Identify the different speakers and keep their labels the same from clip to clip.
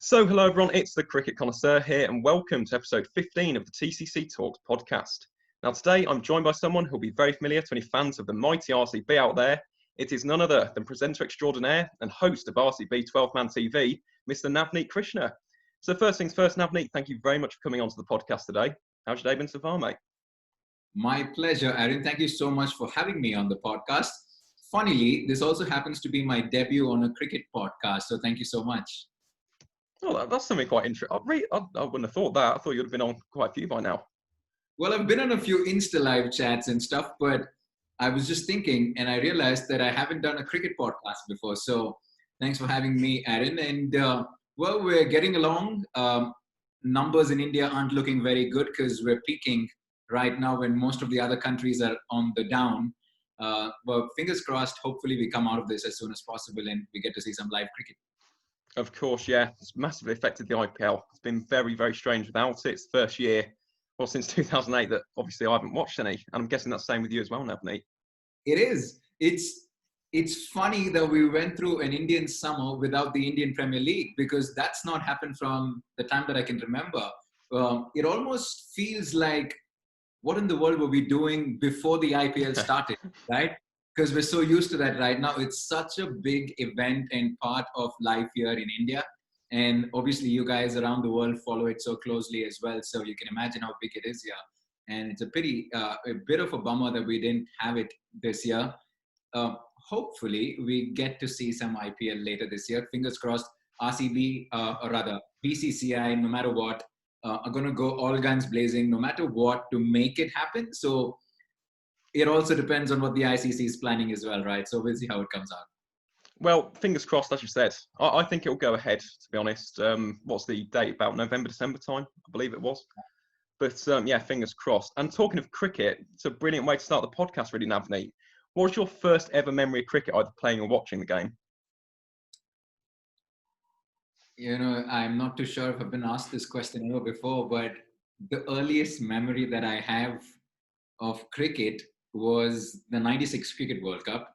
Speaker 1: So, hello everyone, it's the Cricket Connoisseur here, and welcome to episode 15 of the TCC Talks podcast. Now, today I'm joined by someone who'll be very familiar to any fans of the mighty RCB out there. It is none other than presenter extraordinaire and host of RCB 12-Man TV, Mr. Navneeth Krishna. So, first things first, Navneeth, thank you very much for coming onto the podcast today. How's your day been so far, mate?
Speaker 2: My pleasure, Aaron. Thank you so much for having me on the podcast. Funnily, this also happens to be my debut on a cricket podcast, so thank you so much.
Speaker 1: Oh, that's something quite interesting. I wouldn't have thought that. I thought you'd have been on quite a few by now.
Speaker 2: Well, I've been on a few Insta live chats and stuff, but I was just thinking and I realized that I haven't done a cricket podcast before. So thanks for having me, Aaron. And well, we're getting along. Numbers in India aren't looking very good because we're peaking right now when most of the other countries are on the down. But fingers crossed, hopefully we come out of this as soon as possible and we get to see some live cricket.
Speaker 1: Of course, yeah. It's massively affected the IPL. It's been very, very strange without it. It's the first year, well, since 2008 that obviously I haven't watched any. And I'm guessing that's the same with you as well, Navneeth.
Speaker 2: It is. It's funny that we went through an Indian summer without the Indian Premier League because that's not happened from the time that I can remember. It almost feels like, what in the world were we doing before the IPL started, right? Because we're so used to that right now. It's such a big event and part of life here in India. And obviously you guys around the world follow it so closely as well. So you can imagine how big it is here. And it's a bit of a bummer that we didn't have it this year. Hopefully we get to see some IPL later this year. Fingers crossed, RCB, or rather BCCI, no matter what, are going to go all guns blazing, no matter what, to make it happen. So it also depends on what the ICC is planning as well, right? So we'll see how it comes out.
Speaker 1: Well, fingers crossed, as you said. I think it'll go ahead, to be honest. What's the date? About November, December time, I believe it was. But yeah, fingers crossed. And talking of cricket, it's a brilliant way to start the podcast, really, Navneeth. What was your first ever memory of cricket, either playing or watching the game?
Speaker 2: You know, I'm not too sure if I've been asked this question ever before, but the earliest memory that I have of cricket was the 96 Cricket World Cup.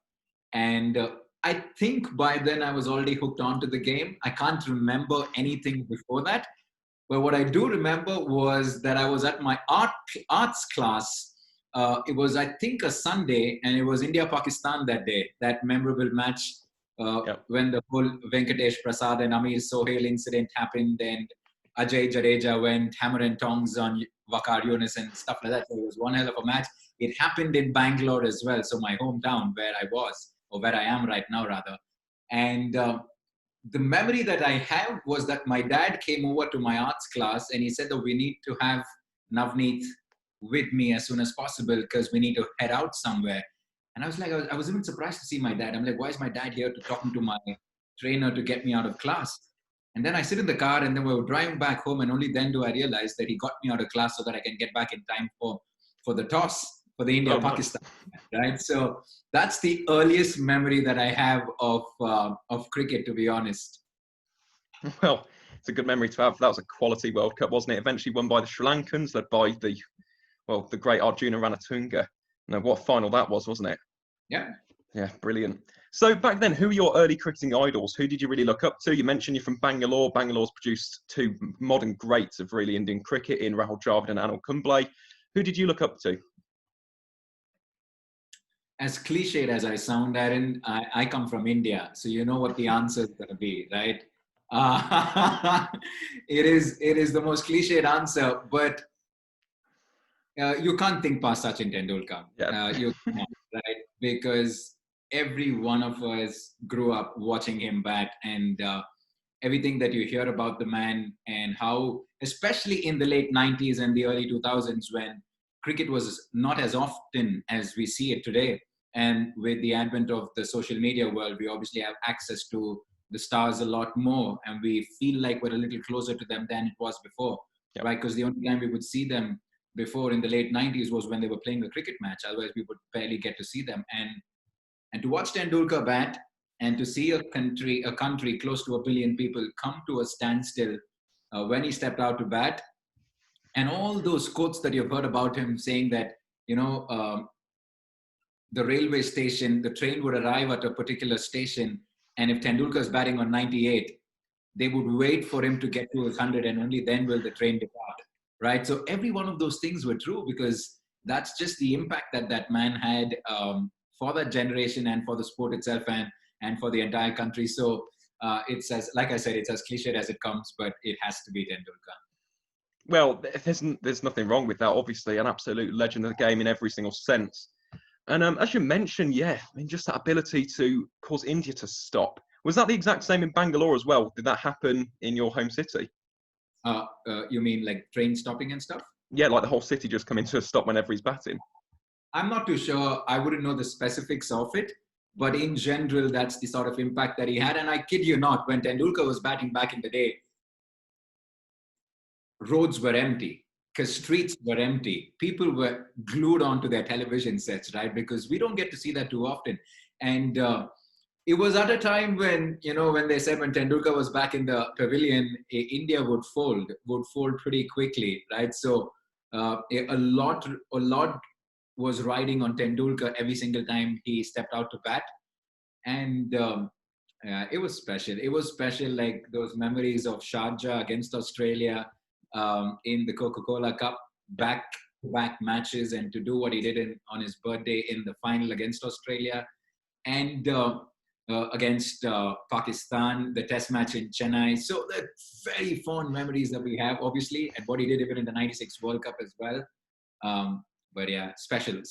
Speaker 2: And I think by then I was already hooked onto the game. I can't remember anything before that. But what I do remember was that I was at my arts class. It was, I think, a Sunday, and it was India-Pakistan that day, that memorable match when the whole Venkatesh Prasad and Amir Sohail incident happened and Ajay Jadeja went hammer and tongs on Waqar Younis and stuff like that. So it was one hell of a match. It happened in Bangalore as well, so my hometown where I was, or where I am right now rather. And the memory that I have was that my dad came over to my arts class and he said that we need to have Navneeth with me as soon as possible because we need to head out somewhere. And I was like, I was even surprised to see my dad. I'm like, why is my dad here talking to my trainer to get me out of class? And then I sit in the car and then we were driving back home, and only then do I realize that he got me out of class so that I can get back in time for the toss for the India-Pakistan, right? So that's the earliest memory that I have of cricket, to be honest.
Speaker 1: Well, it's a good memory to have. That was a quality World Cup, wasn't it? Eventually won by the Sri Lankans, led by the great Arjuna Ranatunga. What a final that was, wasn't it?
Speaker 2: Yeah.
Speaker 1: Yeah, brilliant. So back then, who were your early cricketing idols? Who did you really look up to? You mentioned you're from Bangalore. Bangalore's produced two modern greats of really Indian cricket in Rahul Dravid and Anil Kumble. Who did you look up to?
Speaker 2: As cliched as I sound, Aaron, I come from India, so you know what the answer is going to be, right? It is the most cliched answer, but you can't think past Sachin Tendulkar.
Speaker 1: Yeah.
Speaker 2: You can't, right? Because every one of us grew up watching him bat, and everything that you hear about the man and how, especially in the late 90s and the early 2000s when cricket was not as often as we see it today. And with the advent of the social media world, we obviously have access to the stars a lot more, and we feel like we're a little closer to them than it was before, right? Because the only time we would see them before in the late 90s was when they were playing a cricket match. Otherwise, we would barely get to see them. And to watch Tendulkar bat and to see a country close to 1 billion people come to a standstill when he stepped out to bat, and all those quotes that you've heard about him saying that, the railway station, the train would arrive at a particular station, and if Tendulkar's batting on 98, they would wait for him to get to 100 and only then will the train depart, right? So every one of those things were true because that's just the impact that that man had for that generation and for the sport itself and for the entire country. So it's as, like I said, it's as cliched as it comes, but it has to be Tendulkar.
Speaker 1: Well, there's nothing wrong with that. Obviously, an absolute legend of the game in every single sense. And as you mentioned, yeah, I mean, just that ability to cause India to stop. Was that the exact same in Bangalore as well? Did that happen in your home city?
Speaker 2: You mean like train stopping and stuff?
Speaker 1: Yeah, like the whole city just coming to a stop whenever he's batting.
Speaker 2: I'm not too sure. I wouldn't know the specifics of it. But in general, that's the sort of impact that he had. And I kid you not, when Tendulkar was batting back in the day, roads were empty because streets were empty. People were glued onto their television sets, right? Because we don't get to see that too often. And it was at a time when, you know, when they said when Tendulkar was back in the pavilion, India would fold pretty quickly, right? So a lot was riding on Tendulkar every single time he stepped out to bat. And it was special. It was special, like those memories of Sharjah against Australia in the Coca-Cola Cup, back-to-back matches, and to do what he did on his birthday in the final against Australia, and against Pakistan, the test match in Chennai. So the very fond memories that we have, obviously, and what he did even in the 96 World Cup as well. But yeah, special.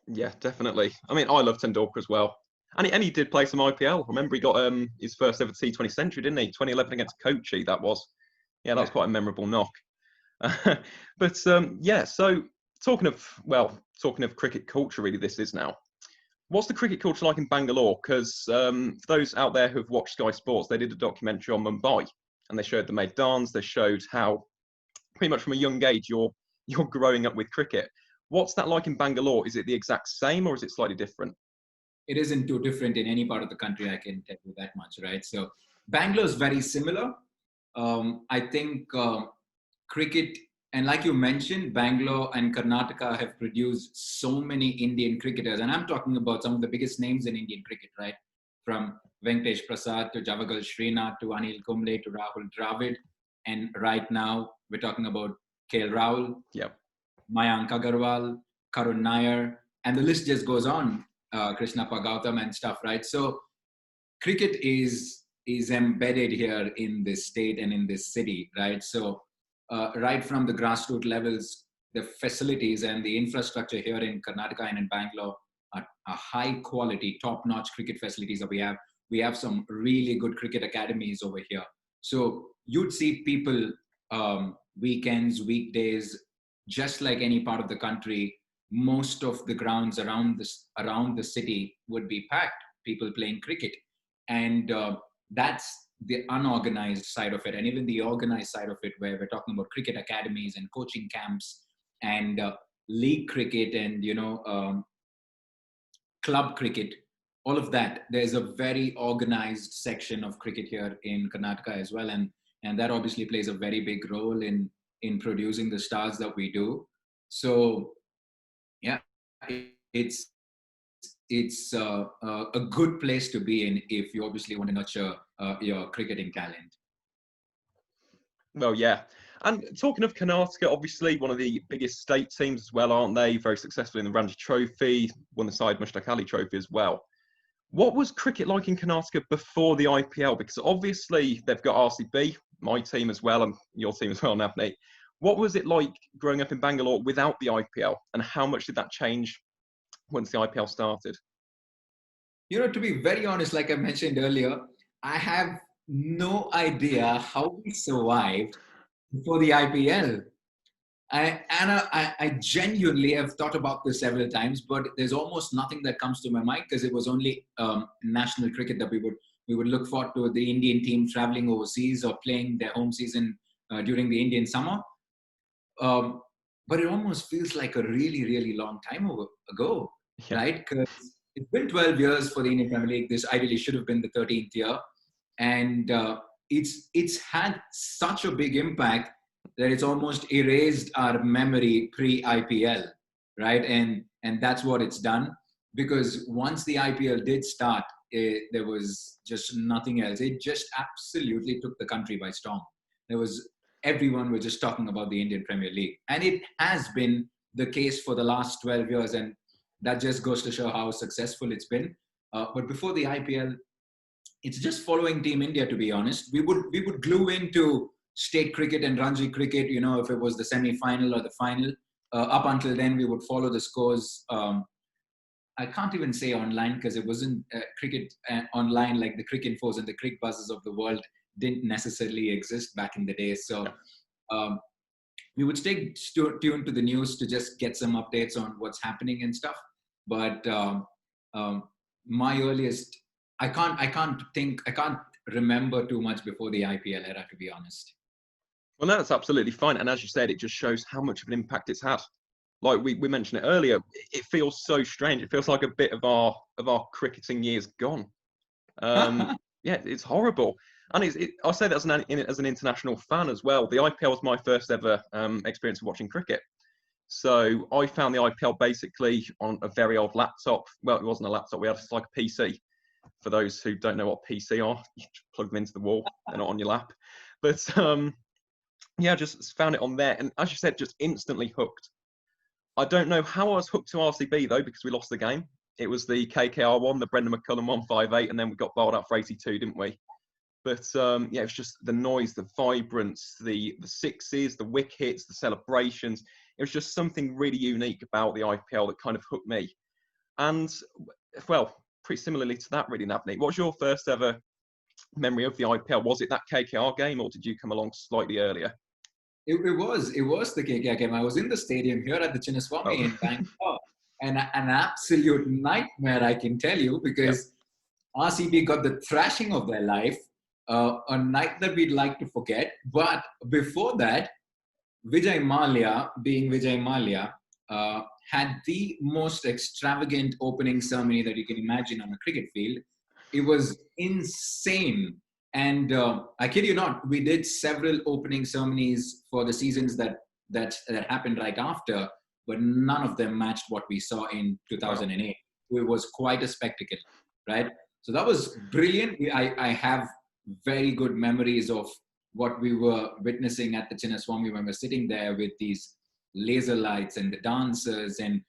Speaker 1: Yeah, definitely. I mean, I love Tendulkar as well. And he did play some IPL. I remember he got his first ever T20 century, didn't he? 2011 against Kochi, that was. Yeah, that was quite a memorable knock. But yeah, so talking of cricket culture, really, this is now. What's the cricket culture like in Bangalore? Because for those out there who've watched Sky Sports, they did a documentary on Mumbai, and they showed the Maidans. They showed how, pretty much from a young age, you're growing up with cricket. What's that like in Bangalore? Is it the exact same, or is it slightly different?
Speaker 2: It isn't too different in any part of the country, I can tell you that much, right? So Bangalore is very similar. I think cricket, and like you mentioned, Bangalore and Karnataka have produced so many Indian cricketers. And I'm talking about some of the biggest names in Indian cricket, right? From Venkatesh Prasad to Javagal Srinath to Anil Kumble to Rahul Dravid. And right now, we're talking about KL Rahul, Mayank Agarwal, Karun Nair, and the list just goes on. Krishna Gautam and stuff, right? So cricket is embedded here in this state and in this city, right? So right from the grassroots levels, the facilities and the infrastructure here in Karnataka and in Bangalore are high quality, top-notch cricket facilities that we have. We have some really good cricket academies over here. So you'd see people weekends, weekdays, just like any part of the country. Most of the grounds around the city would be packed, people playing cricket. And that's the unorganized side of it. And even the organized side of it, where we're talking about cricket academies and coaching camps and league cricket and, club cricket, all of that. There's a very organized section of cricket here in Karnataka as well. And that obviously plays a very big role in producing the stars that we do. So, yeah, it's a good place to be in if you obviously want to nurture your cricketing talent.
Speaker 1: Well, yeah. And talking of Karnataka, obviously one of the biggest state teams as well, aren't they? Very successful in the Ranji Trophy, won the Syed Mushtaq Ali Trophy as well. What was cricket like in Karnataka before the IPL? Because obviously they've got RCB, my team as well, and your team as well, Navneeth. What was it like growing up in Bangalore without the IPL? And how much did that change once the IPL started?
Speaker 2: To be very honest, like I mentioned earlier, I have no idea how we survived before the IPL. I genuinely have thought about this several times, but there's almost nothing that comes to my mind because it was only national cricket that we would look forward to, the Indian team traveling overseas or playing their home season during the Indian summer. But it almost feels like a really, really long time ago, right? Because it's been 12 years for the Indian Premier League. This ideally should have been the 13th year. And it's had such a big impact that it's almost erased our memory pre-IPL, right? And that's what it's done. Because once the IPL did start, there was just nothing else. It just absolutely took the country by storm. Everyone was just talking about the Indian Premier League. And it has been the case for the last 12 years. And that just goes to show how successful it's been. But before the IPL, it's just following Team India, to be honest. We would glue into state cricket and Ranji cricket, if it was the semi-final or the final. Up until then, we would follow the scores. I can't even say online because it wasn't cricket online, like the cricket infos and the cricket buzzes of the world didn't necessarily exist back in the day. So we would stay tuned to the news to just get some updates on what's happening and stuff. But my earliest, I can't remember too much before the IPL era, to be honest.
Speaker 1: Well, that's absolutely fine. And as you said, it just shows how much of an impact it's had. Like we mentioned it earlier, it feels so strange. It feels like a bit of our cricketing years gone. Yeah, it's horrible. And I say that as an international fan as well. The IPL was my first ever experience of watching cricket. So I found the IPL basically on a very old laptop. Well, it wasn't a laptop. We had like a PC. For those who don't know what PC are, you plug them into the wall. They're not on your lap. But yeah, just found it on there. And as you said, just instantly hooked. I don't know how I was hooked to RCB though, because we lost the game. It was the KKR one, the Brendan McCullum 158, and then we got bowled out for 82, didn't we? But yeah, it was just the noise, the vibrance, the sixes, the wickets, the celebrations. It was just something really unique about the IPL that kind of hooked me. And well, pretty similarly to that, really, Navneeth. What was your first ever memory of the IPL? Was it that KKR game, or did you come along slightly earlier?
Speaker 2: It was the KKR game. I was in the stadium here at the Chinna Swamy in Bangalore, and an absolute nightmare, I can tell you, because RCB got the thrashing of their life, a night that we'd like to forget. But before that, Vijay Mallya, being Vijay Mallya, had the most extravagant opening ceremony that you can imagine on a cricket field. It was insane. And I kid you not, we did several opening ceremonies for the seasons that happened right after, but none of them matched what we saw in 2008. It was quite a spectacle, right? So that was brilliant. I have very good memories of what we were witnessing at the Chinna Swamy when we're sitting there with these laser lights and the dancers and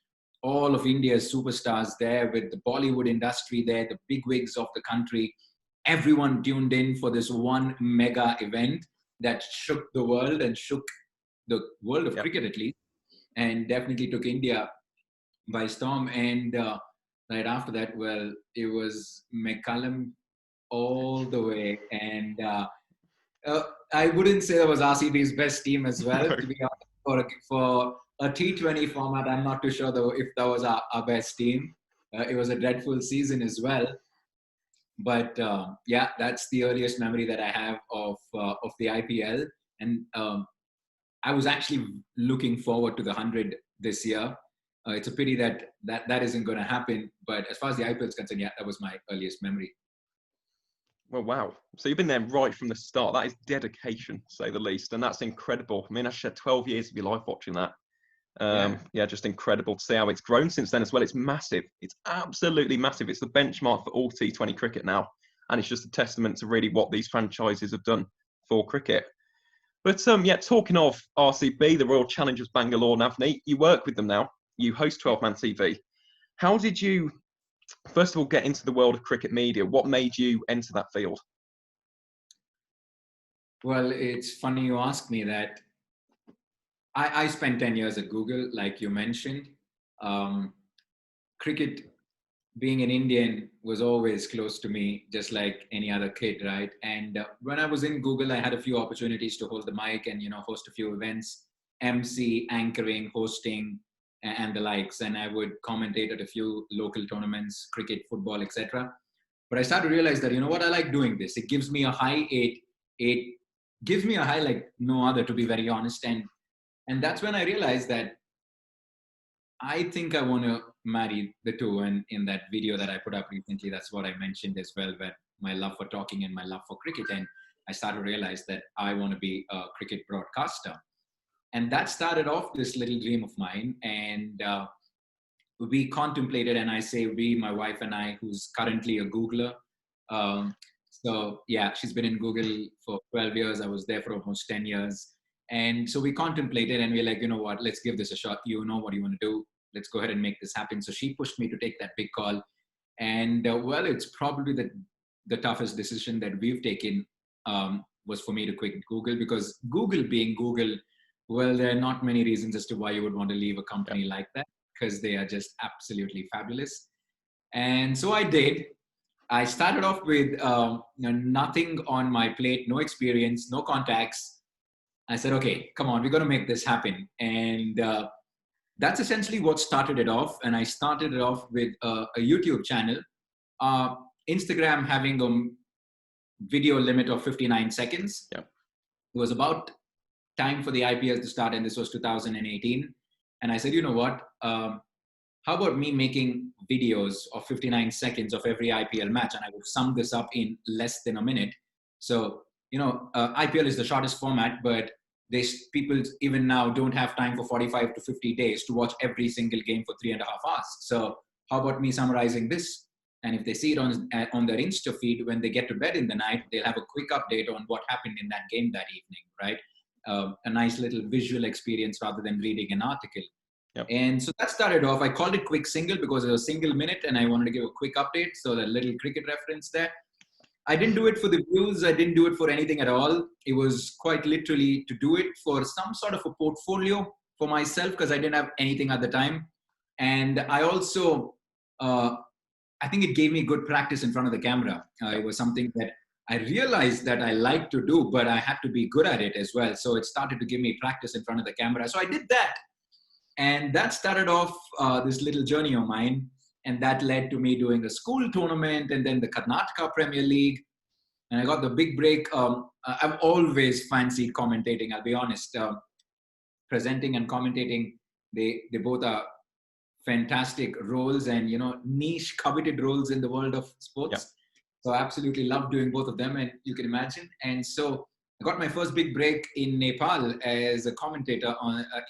Speaker 2: all of India's superstars there, with the Bollywood industry there, the bigwigs of the country. Everyone tuned in for this one mega event that shook the world and shook the world of cricket at least, and definitely took India by storm. And right after that, well, it was McCullum all the way. And I wouldn't say that was RCB's best team as well, to be honest. For a T20 format, I'm not too sure though if that was our best team. It was a dreadful season as well. But yeah, that's the earliest memory that I have of the IPL. And I was actually looking forward to the 100 this year. It's a pity that isn't going to happen. But as far as the IPL is concerned, yeah, that was my earliest memory.
Speaker 1: Well, wow. So you've been there right from the start. That is dedication, to say the least. And that's incredible. I mean, I shared 12 years of your life watching that. Yeah, just incredible to see how it's grown since then as well. It's massive. It's absolutely massive. It's the benchmark for all T20 cricket now. And it's just a testament to really what these franchises have done for cricket. But yeah, talking of RCB, the Royal Challengers Bangalore, Navneeth, you work with them now. You host 12-Man TV. How did you, first of all, get into the world of cricket media? What made you enter that field?
Speaker 2: Well, it's funny you ask me that. I spent 10 years at Google, like you mentioned. Cricket, being an Indian, was always close to me, just like any other kid, right? And when I was in Google, I had a few opportunities to hold the mic and, host a few events, MC, anchoring, hosting, and the likes. And I would commentate at a few local tournaments, cricket, football, etc. But I started to realize that, I like doing this. It gives me a high. It gives me a high like no other, to be very honest. And that's when I realized that I think I want to marry the two. And in that video that I put up recently, that's what I mentioned as well, where my love for talking and my love for cricket. And I started to realize that I want to be a cricket broadcaster. And that started off this little dream of mine. And we contemplated, and I say we, my wife and I, who's currently a Googler. So yeah, she's been in Google for 12 years. I was there for almost 10 years. And so we contemplated and we're like, you know what, let's give this a shot. You know what you want to do. Let's go ahead and make this happen. So she pushed me to take that big call. And well, it's probably the toughest decision that we've taken was for me to quit Google, because Google being Google, well, there are not many reasons as to why you would want to leave a company like that, because they are just absolutely fabulous. And so I did. I started off with nothing on my plate, no experience, no contacts. I said, okay, come on, we're going to make this happen. And that's essentially what started it off. And I started it off with a YouTube channel, Instagram having a video limit of 59 seconds.
Speaker 1: Yeah.
Speaker 2: It was about time for the IPL to start, and this was 2018. And I said, you know what? How about me making videos of 59 seconds of every IPL match? And I would sum this up in less than a minute. So, IPL is the shortest format, but people even now don't have time for 45 to 50 days to watch every single game for 3.5 hours. So how about me summarizing this? And if they see it on their Insta feed, when they get to bed in the night, they'll have a quick update on what happened in that game that evening, right? A nice little visual experience rather than reading an article.
Speaker 1: Yep.
Speaker 2: And so that started off. I called it Quick Single because it was a single minute and I wanted to give a quick update. So the little cricket reference there. I didn't do it for the views. I didn't do it for anything at all. It was quite literally to do it for some sort of a portfolio for myself, because I didn't have anything at the time. And I also, I think it gave me good practice in front of the camera. It was something that I realized that I like to do, but I had to be good at it as well. So it started to give me practice in front of the camera. So I did that. And that started off this little journey of mine. And that led to me doing a school tournament and then the Karnataka Premier League. And I got the big break. I've always fancied commentating, I'll be honest. Presenting and commentating, they both are fantastic roles and, niche coveted roles in the world of sports. Yeah. So I absolutely love doing both of them, and you can imagine. And so I got my first big break in Nepal as a commentator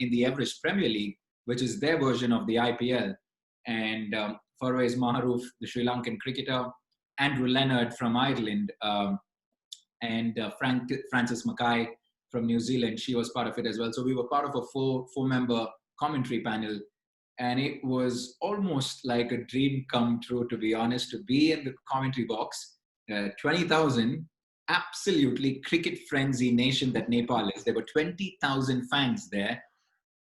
Speaker 2: in the Everest Premier League, which is their version of the IPL. And Farwaiz Maharouf, the Sri Lankan cricketer, Andrew Leonard from Ireland, and Frances Mackay from New Zealand. She was part of it as well. So we were part of a four-member commentary panel. And it was almost like a dream come true, to be honest, to be in the commentary box. 20,000, absolutely cricket frenzy nation that Nepal is. There were 20,000 fans there.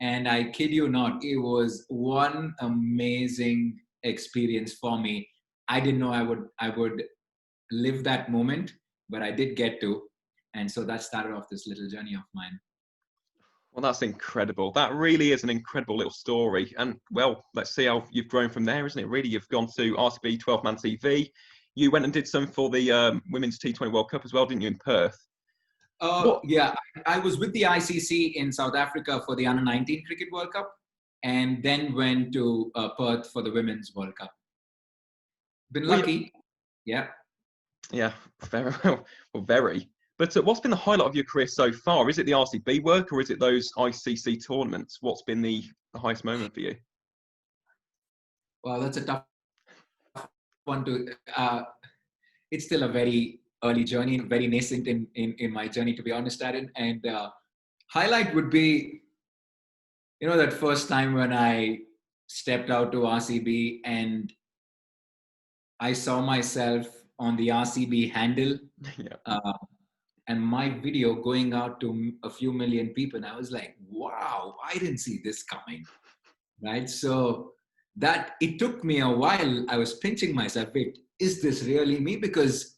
Speaker 2: And I kid you not, it was one amazing experience for me. I didn't know I would live that moment, but I did get to. And so that started off this little journey of mine.
Speaker 1: Well, that's incredible. That really is an incredible little story. And well, let's see how you've grown from there, isn't it? Really, you've gone to RCB 12-man TV. You went and did some for the Women's T20 World Cup as well, didn't you, in Perth?
Speaker 2: Yeah, I was with the ICC in South Africa for the Under-19 Cricket World Cup, and then went to Perth for the Women's World Cup. Been lucky. Yeah.
Speaker 1: Yeah, very well. Well, very. But what's been the highlight of your career so far? Is it the RCB work or is it those ICC tournaments? What's been the highest moment for you?
Speaker 2: Well, that's a tough one to... it's still a very early journey, very nascent in my journey, to be honest, Aaron. And highlight would be, that first time when I stepped out to RCB and I saw myself on the RCB handle. Yeah. And my video going out to a few million people. And I was like, wow, I didn't see this coming, right? So that it took me a while. I was pinching myself, wait, is this really me? Because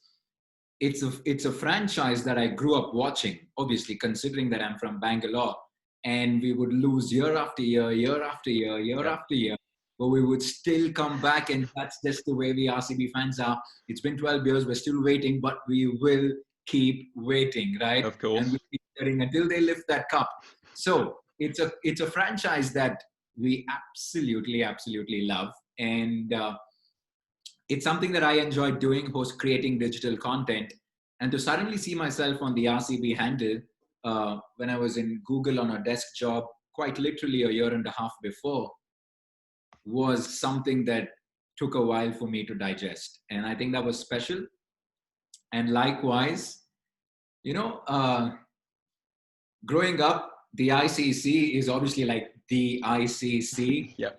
Speaker 2: it's a franchise that I grew up watching, obviously, considering that I'm from Bangalore. And we would lose year after year, year after year, year after year. But we would still come back, and that's just the way we RCB fans are. It's been 12 years, we're still waiting, but we will keep waiting, right?
Speaker 1: Of course.
Speaker 2: And we'll keep waiting until they lift that cup. So it's a franchise that we absolutely, absolutely love. And it's something that I enjoy doing, creating digital content. And to suddenly see myself on the RCB handle when I was in Google on a desk job, quite literally a year and a half before, was something that took a while for me to digest. And I think that was special. And likewise, growing up, the ICC is obviously like the ICC.
Speaker 1: Yeah.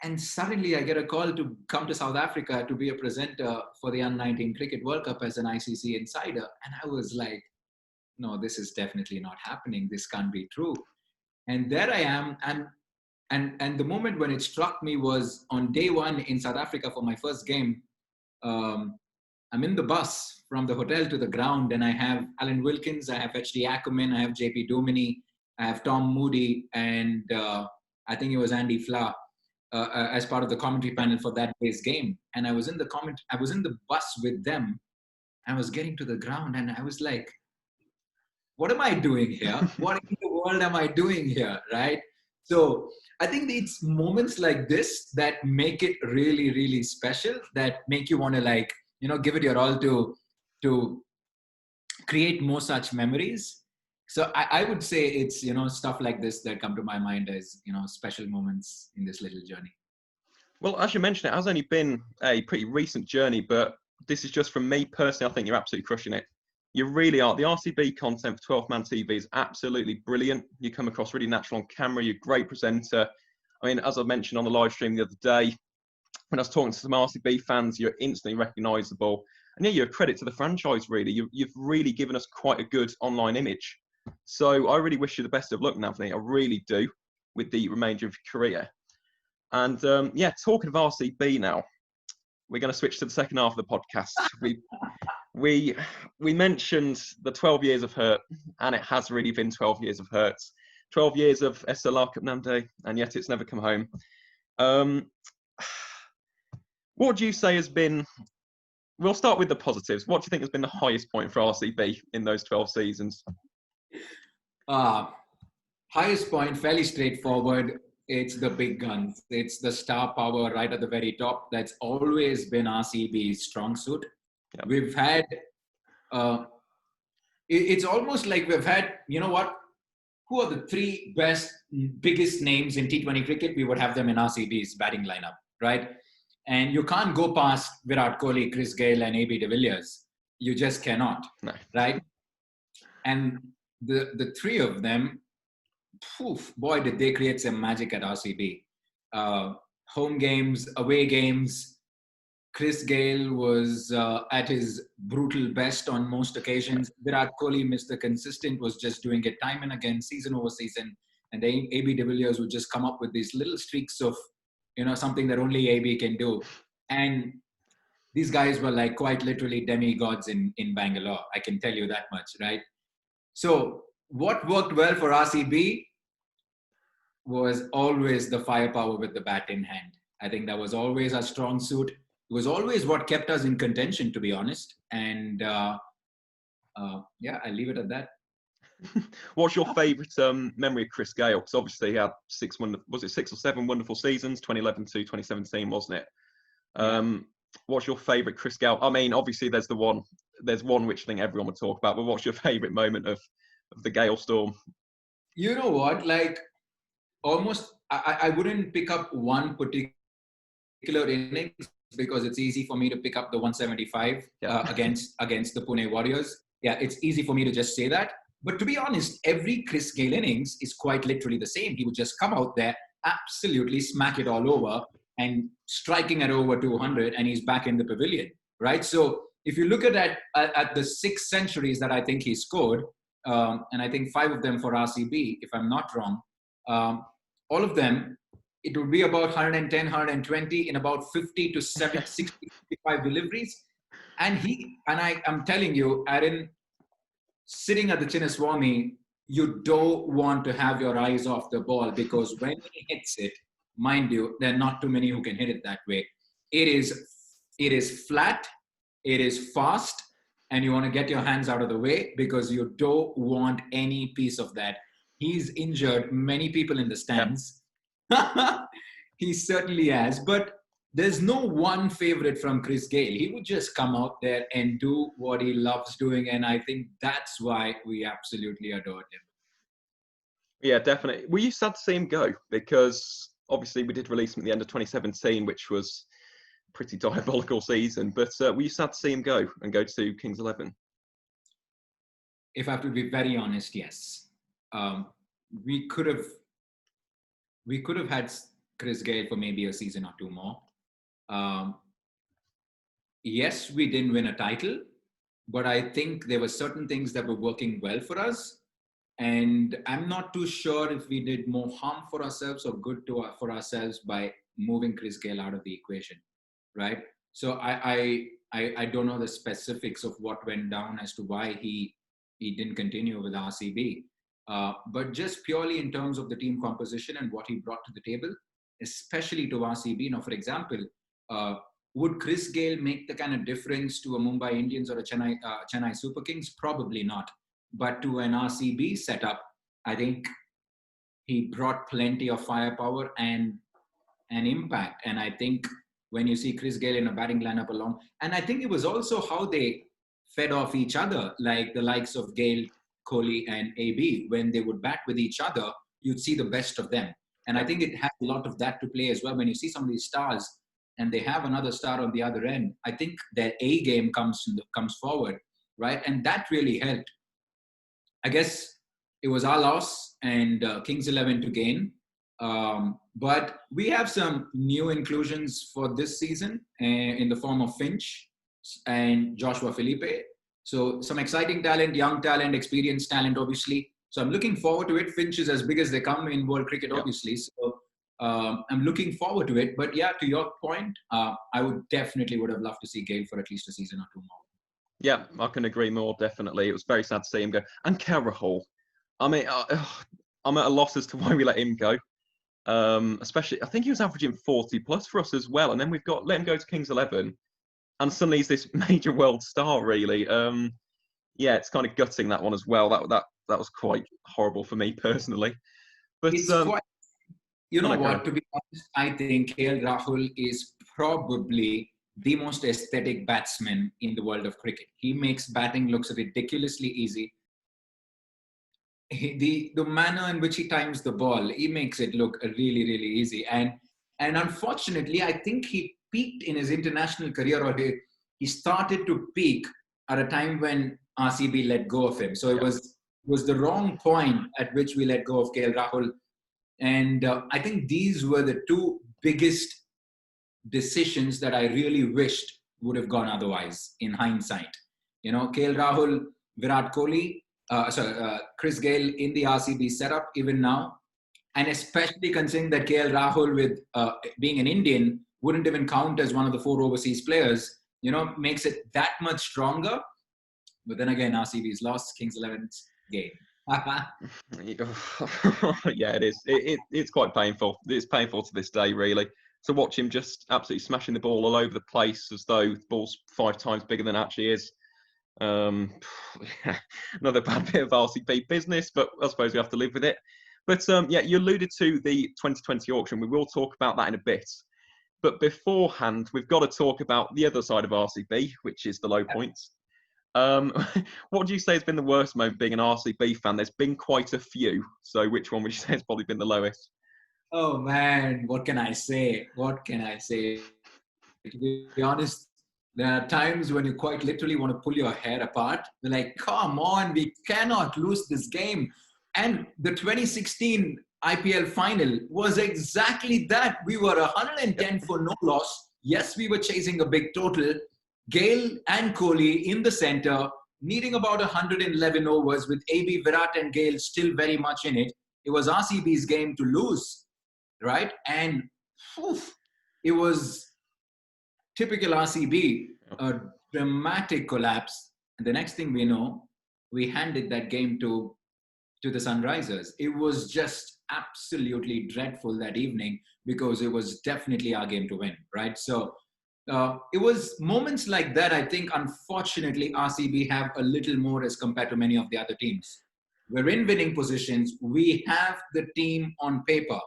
Speaker 2: And suddenly I get a call to come to South Africa to be a presenter for the Under-19 Cricket World Cup as an ICC insider. And I was like, no, this is definitely not happening. This can't be true. And there I am. And the moment when it struck me was on day one in South Africa for my first game. I'm in the bus from the hotel to the ground, and I have Alan Wilkins, I have H.D. Ackerman, I have J.P. Domini, I have Tom Moody, and I think it was Andy Fla as part of the commentary panel for that day's game. And I was in the bus with them. I was getting to the ground, and I was like, what am I doing here? What in the world am I doing here, right? So I think it's moments like this that make it really, really special, that make you want to give it your all to create more such memories. So I would say it's, stuff like this that come to my mind as, special moments in this little journey.
Speaker 1: Well, as you mentioned, it has only been a pretty recent journey, but this is just from me personally. I think you're absolutely crushing it. You really are. The RCB content for 12-man TV is absolutely brilliant. You come across really natural on camera. You're a great presenter. I mean, as I mentioned on the live stream the other day, when I was talking to some RCB fans, you're instantly recognisable. And yeah, you're a credit to the franchise, really. You've really given us quite a good online image. So I really wish you the best of luck, Navneeth. I really do, with the remainder of your career. And yeah, talking of RCB now, we're going to switch to the second half of the podcast. We mentioned the 12 years of hurt, and it has really been 12 years of hurt. 12 years of SLR Cup Namde, and yet it's never come home. What do you say has been, we'll start with the positives. What do you think has been the highest point for RCB in those 12 seasons?
Speaker 2: Highest point, fairly straightforward. It's the big guns. It's the star power right at the very top. That's always been RCB's strong suit. Yep. We've had, it's almost like we've had, who are the three biggest names in T20 cricket? We would have them in RCB's batting lineup, right? And you can't go past Virat Kohli, Chris Gayle, and AB de Villiers. You just cannot, no. Right? And the three of them, boy, did they create some magic at RCB. Home games, away games. Chris Gayle was at his brutal best on most occasions. Virat Kohli, Mr. Consistent, was just doing it time and again, season over season. And AB de Villiers would just come up with these little streaks of, something that only AB can do. And these guys were like quite literally demigods in Bangalore. I can tell you that much, right? So what worked well for RCB was always the firepower with the bat in hand. I think that was always our strong suit. It was always what kept us in contention, to be honest. And yeah, I leave it at that.
Speaker 1: What's your favourite memory of Chris Gayle? Because obviously he had 6 or 7 wonderful seasons, 2011 to 2017, wasn't it? What's your favourite Chris Gayle? I mean, obviously there's one which I think everyone would talk about, but what's your favourite moment of the Gayle storm?
Speaker 2: You know what? Like, almost, I wouldn't pick up one particular innings because it's easy for me to pick up the 175 against the Pune Warriors. Yeah, it's easy for me to just say that. But to be honest, every Chris Gayle innings is quite literally the same. He would just come out there, absolutely smack it all over and striking at over 200, and he's back in the pavilion, right? So if you look at the 6 centuries that I think he scored, and I think 5 of them for RCB, if I'm not wrong, all of them, it would be about 110, 120 in about 50 to 60, 65 deliveries. And I'm telling you, Aaron, sitting at the Chinna Swamy, you don't want to have your eyes off the ball, because when he hits it, mind you, there are not too many who can hit it that way. It is flat, it is fast, and you want to get your hands out of the way because you don't want any piece of that. He's injured many people in the stands. He certainly has, but there's no one favorite from Chris Gayle. He would just come out there and do what he loves doing, and I think that's why we absolutely adored him.
Speaker 1: Yeah, definitely. Were you sad to see him go? Because obviously we did release him at the end of 2017, which was a pretty diabolical season. But were you sad to see him go and go to Kings 11?
Speaker 2: If I have to be very honest, yes. Um, we could have had Chris Gayle for maybe a season or two more. Um, yes, we didn't win a title, but I think there were certain things that were working well for us. And I'm not too sure if we did more harm for ourselves or good for ourselves by moving Chris Gayle out of the equation, right? So I don't know the specifics of what went down as to why he didn't continue with RCB. But just purely in terms of the team composition and what he brought to the table, especially to RCB. Now, for example, would Chris Gayle make the kind of difference to a Mumbai Indians or a Chennai Super Kings? Probably not. But to an RCB setup, I think he brought plenty of firepower and impact. And I think when you see Chris Gayle in a batting lineup along, and I think it was also how they fed off each other, like the likes of Gayle, Kohli, and AB. When they would bat with each other, you'd see the best of them. And I think it has a lot of that to play as well. When you see some of these stars and they have another star on the other end, I think their A game comes forward, right? And that really helped. I guess it was our loss and Kings 11 to gain. But we have some new inclusions for this season in the form of Finch and Joshua Felipe. So some exciting talent, young talent, experienced talent, obviously. So I'm looking forward to it. Finch is as big as they come in world cricket, obviously. So I'm looking forward to it. But yeah, to your point, I would have loved to see Gayle for at least a season or two more.
Speaker 1: Yeah, I can agree more, definitely. It was very sad to see him go. And Rahul. I mean, I'm at a loss as to why we let him go. Especially, I think he was averaging 40 plus for us as well. And then we've got let him go to Kings 11. And suddenly he's this major world star, really. Yeah, it's kind of gutting, that one as well. That was quite horrible for me personally. But
Speaker 2: it's quite, you know what, to be honest, I think Rahul is probably the most aesthetic batsman in the world of cricket. He makes batting looks ridiculously easy. The manner in which he times the ball, he makes it look really, really easy. And unfortunately, I think he peaked in his international career, or he started to peak at a time when RCB let go of him. So it was the wrong point at which we let go of KL Rahul. And I think these were the two biggest decisions that I really wished would have gone otherwise in hindsight. You know, KL Rahul, Virat Kohli, Chris Gayle in the RCB setup even now, and especially considering that KL Rahul, with being an Indian, wouldn't even count as one of the 4 overseas players, you know, makes it that much stronger. But then again, RCB's lost, Kings 11's game.
Speaker 1: Yeah, it is. It's quite painful. It's painful to this day, really. To watch him just absolutely smashing the ball all over the place as though the ball's 5 times bigger than it actually is. Another bad bit of RCB business, but I suppose we have to live with it. But yeah, you alluded to the 2020 auction. We will talk about that in a bit. But beforehand, we've got to talk about the other side of RCB, which is the low points. What do you say has been the worst moment being an RCB fan? There's been quite a few. So which one would you say has probably been the lowest?
Speaker 2: Oh man, what can I say? What can I say? To be honest, there are times when you quite literally want to pull your hair apart. You're like, come on, we cannot lose this game. And the 2016 IPL final was exactly that. We were 110 for no loss. Yes, we were chasing a big total. Gayle and Kohli in the center, needing about 111 overs with AB, Virat and Gayle still very much in it. It was RCB's game to lose, right? And it was typical RCB, a dramatic collapse. And the next thing we know, we handed that game to the Sunrisers. It was just absolutely dreadful that evening because it was definitely our game to win, right? So it was moments like that, I think, unfortunately, RCB have a little more as compared to many of the other teams. We're in winning positions. We have the team on paper.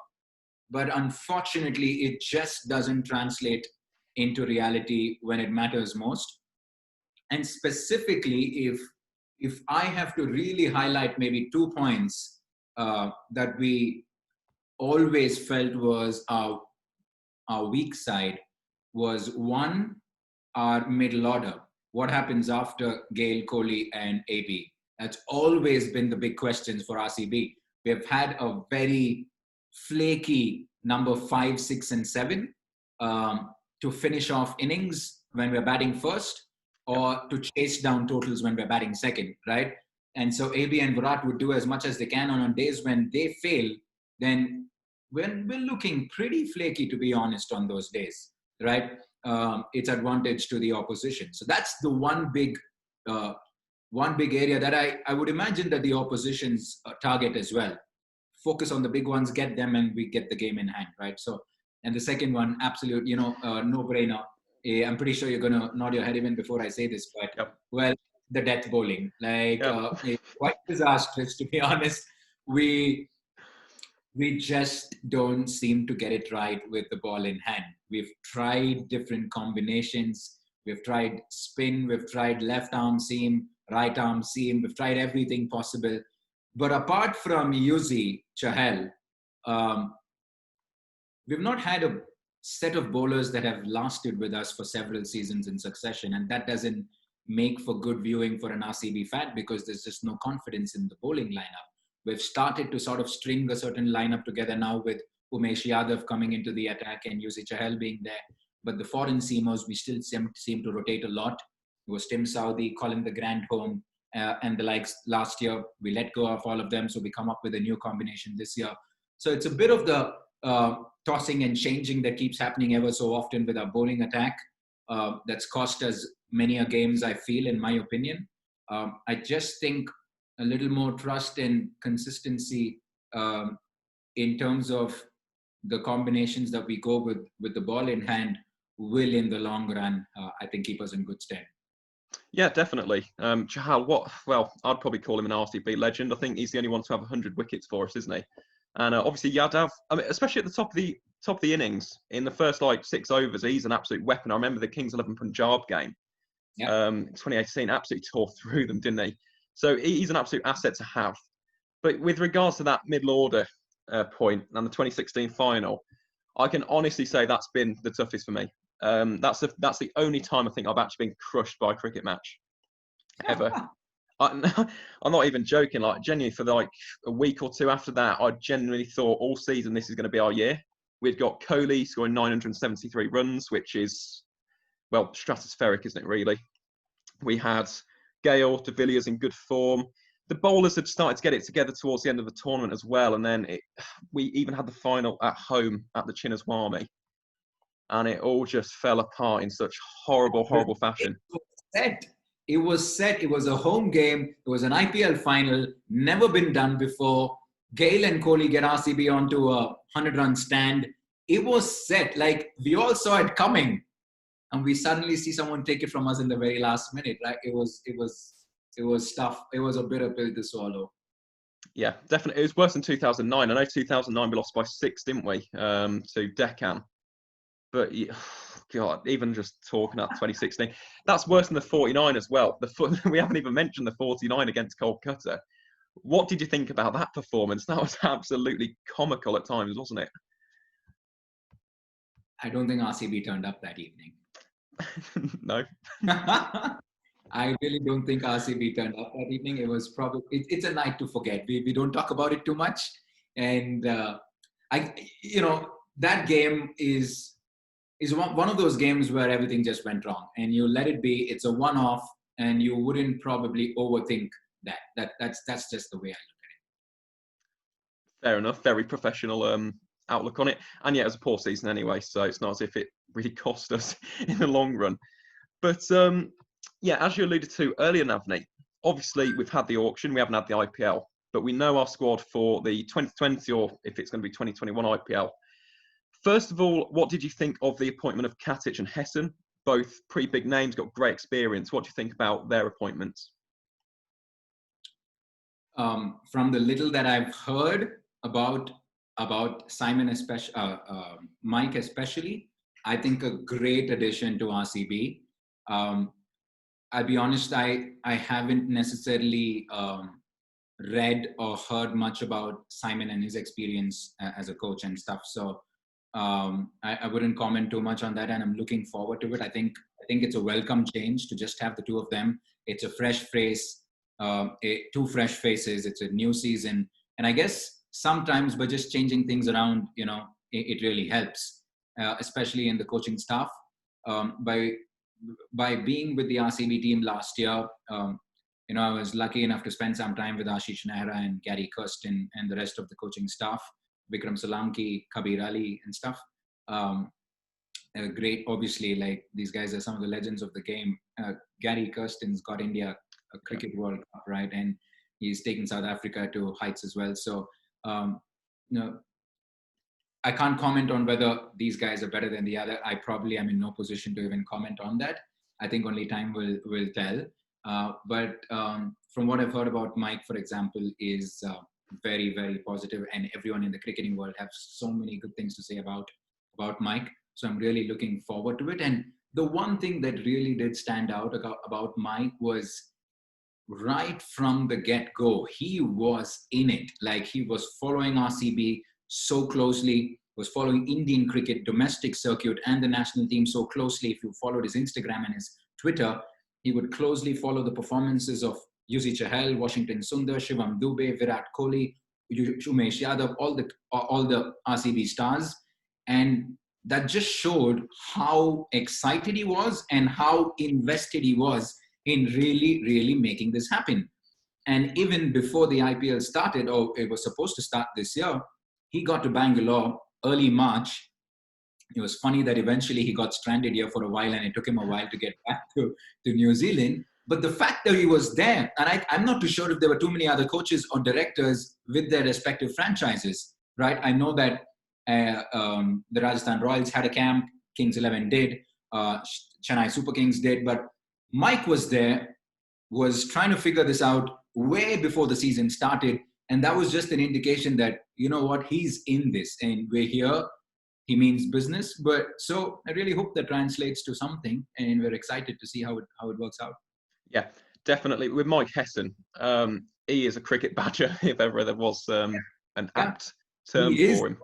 Speaker 2: But unfortunately, it just doesn't translate into reality when it matters most. And specifically, if I have to really highlight maybe 2 points that we always felt was our weak side was one, our middle order. What happens after Gayle, Kohli, and AB? That's always been the big questions for RCB. We have had a very flaky number 5, 6, and 7 to finish off innings when we're batting first, or to chase down totals when we're batting second, right? And so AB and Virat would do as much as they can. And on days when they fail, then we're looking pretty flaky, to be honest, on those days, right? It's advantage to the opposition. So that's the one big area that I would imagine that the opposition's target as well. Focus on the big ones, get them, and we get the game in hand, right? So, and the second one, absolute, no-brainer. I'm pretty sure you're going to nod your head even before I say this, but well, the death bowling, quite disastrous, to be honest. We just don't seem to get it right with the ball in hand. We've tried different combinations. We've tried spin. We've tried left arm seam, right arm seam. We've tried everything possible. But apart from Yuzi, Chahal, we've not had a set of bowlers that have lasted with us for several seasons in succession. And that doesn't make for good viewing for an RCB fan, because there's just no confidence in the bowling lineup. We've started to sort of string a certain lineup together now with Umesh Yadav coming into the attack and Yuzi Chahal being there. But the foreign seamers, we still seem to rotate a lot. It was Tim Southee, Colin the Grandhome, and the likes last year. We let go of all of them, so we come up with a new combination this year. So it's a bit of the tossing and changing that keeps happening ever so often with our bowling attack. That's cost us many a games, I feel, in my opinion. I just think a little more trust and consistency in terms of the combinations that we go with the ball in hand will, in the long run, I think, keep us in good stead.
Speaker 1: Yeah, definitely. Chahal, I'd probably call him an RCB legend. I think he's the only one to have 100 wickets for us, isn't he? And obviously Yadav, I mean, especially at the top of the innings, in the first 6 overs, he's an absolute weapon. I remember the Kings 11 Punjab game, 2018, absolutely tore through them, didn't he? So he's an absolute asset to have. But with regards to that middle order point and the 2016 final, I can honestly say that's been the toughest for me. That's the only time I think I've actually been crushed by a cricket match ever. I'm not even joking. Genuinely, for a week or two after that, I genuinely thought all season this is going to be our year. We'd got Kohli scoring 973 runs, which is, stratospheric, isn't it, really? We had Gayle, de Villiers in good form. The bowlers had started to get it together towards the end of the tournament as well. And then we even had the final at home at the Chinna Swamy. And it all just fell apart in such horrible, horrible fashion.
Speaker 2: It was set. It was a home game. It was an IPL final. Never been done before. Gayle and Kohli get RCB onto a 100-run stand. It was set. We all saw it coming. And we suddenly see someone take it from us in the very last minute. Right? It was tough. It was a bitter pill to swallow.
Speaker 1: Yeah, definitely. It was worse than 2009. I know 2009 we lost by 6, didn't we, to Deccan. But God, even just talking about 2016, that's worse than the 49 as well. We haven't even mentioned the 49 against Kolkata. What did you think about that performance? That was absolutely comical at times, wasn't it?
Speaker 2: I don't think RCB turned up that evening.
Speaker 1: No.
Speaker 2: I really don't think RCB turned up that evening. It was probably, it's a night to forget. We don't talk about it too much. And, that game is one of those games where everything just went wrong and you let it be. It's a one-off and you wouldn't probably overthink that. That's just the way I look at it.
Speaker 1: Fair enough. Very professional outlook on it. And yeah, it was a poor season anyway, so it's not as if it really cost us in the long run. But as you alluded to earlier, Navneeth, obviously we've had the auction, we haven't had the IPL, but we know our squad for the 2020 or if it's going to be 2021 IPL. First of all, what did you think of the appointment of Katic and Hesson? Both pretty big names, got great experience. What do you think about their appointments?
Speaker 2: From the little that I've heard about Simon, especially Mike, especially, I think a great addition to RCB. I'll be honest, I haven't necessarily read or heard much about Simon and his experience as a coach and stuff. So I wouldn't comment too much on that, and I'm looking forward to it. I think it's a welcome change to just have the two of them. It's a fresh face, two fresh faces. It's a new season, and I guess sometimes by just changing things around, it really helps, especially in the coaching staff. By being with the RCB team last year, I was lucky enough to spend some time with Ashish Nehra and Gary Kirsten and the rest of the coaching staff, Vikram Solanki, Kabir Ali and stuff. Great, obviously, like these guys are some of the legends of the game. Gary Kirsten's got India a cricket World Cup, right? And he's taken South Africa to heights as well. So, I can't comment on whether these guys are better than the other. I probably am in no position to even comment on that. I think only time will tell. But from what I've heard about Mike, for example, is very, very positive, and everyone in the cricketing world have so many good things to say about Mike. So I'm really looking forward to it. And the one thing that really did stand out about Mike was right from the get-go, he was in it. Like, he was following RCB so closely, was following Indian cricket, domestic circuit, and the national team so closely. If you followed his Instagram and his Twitter, he would closely follow the performances of Yuzi Chahal, Washington Sundar, Shivam Dube, Virat Kohli, Umesh Yadav, all the RCB stars. And that just showed how excited he was and how invested he was in really, really making this happen. And even before the IPL started, or it was supposed to start this year, he got to Bangalore early March. It was funny that eventually he got stranded here for a while, and it took him a while to get back to New Zealand. But the fact that he was there, and I'm not too sure if there were too many other coaches or directors with their respective franchises, right? I know that the Rajasthan Royals had a camp, Kings 11 did, Chennai Super Kings did, but Mike was there, was trying to figure this out way before the season started. And that was just an indication that, you know what, he's in this and we're here. He means business. But so I really hope that translates to something, and we're excited to see how it works out.
Speaker 1: Yeah, definitely. With Mike Hesson, he is a cricket badger, if ever there was an apt term for him.